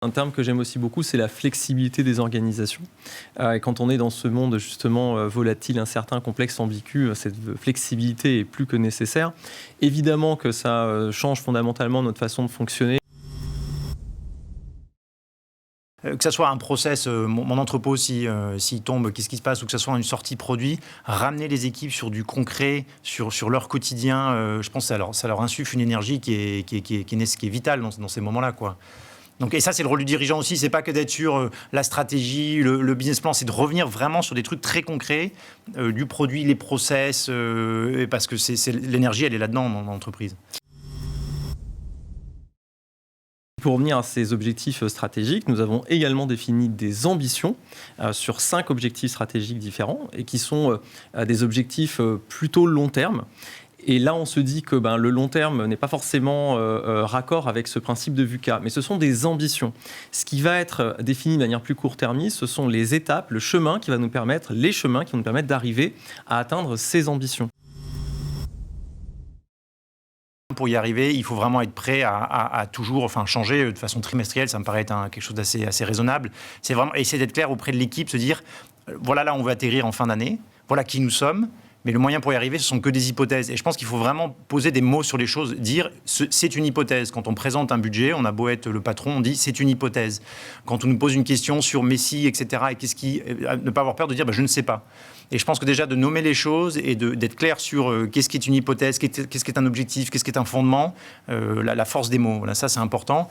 Un terme que j'aime aussi beaucoup, c'est la flexibilité des organisations. Et quand on est dans ce monde justement volatile, incertain, complexe, ambigu, cette flexibilité est plus que nécessaire. Évidemment que ça change fondamentalement notre façon de fonctionner. Que ce soit un process, mon entrepôt, s'il tombe, qu'est-ce qui se passe, ou que ce soit une sortie produit, ramener les équipes sur du concret, sur leur quotidien, je pense que ça leur insuffle une énergie qui est vitale dans ces moments-là, quoi. Donc, et ça, c'est le rôle du dirigeant aussi, c'est pas que d'être sur la stratégie, le business plan, c'est de revenir vraiment sur des trucs très concrets, du produit, les process, parce que l'énergie, elle est là-dedans dans l'entreprise. Pour revenir à ces objectifs stratégiques, nous avons également défini des ambitions sur 5 objectifs stratégiques différents et qui sont des objectifs plutôt long terme. Et là, on se dit que le long terme n'est pas forcément raccord avec ce principe de VUCA, mais ce sont des ambitions. Ce qui va être défini de manière plus court-termiste, ce sont les étapes, les chemins qui vont nous permettre d'arriver à atteindre ces ambitions. Pour y arriver, il faut vraiment être prêt à toujours changer de façon trimestrielle. Ça me paraît être quelque chose d'assez raisonnable. C'est vraiment essayer d'être clair auprès de l'équipe, se dire, voilà là, on veut atterrir en fin d'année, voilà qui nous sommes. Mais le moyen pour y arriver, ce sont que des hypothèses. Et je pense qu'il faut vraiment poser des mots sur les choses, dire c'est une hypothèse. Quand on présente un budget, on a beau être le patron, on dit c'est une hypothèse. Quand on nous pose une question sur Messi, etc., et ne pas avoir peur de dire je ne sais pas. Et je pense que déjà de nommer les choses et d'être clair sur qu'est-ce qui est une hypothèse, qu'est-ce qui est un objectif, qu'est-ce qui est un fondement, la force des mots. Voilà, ça c'est important.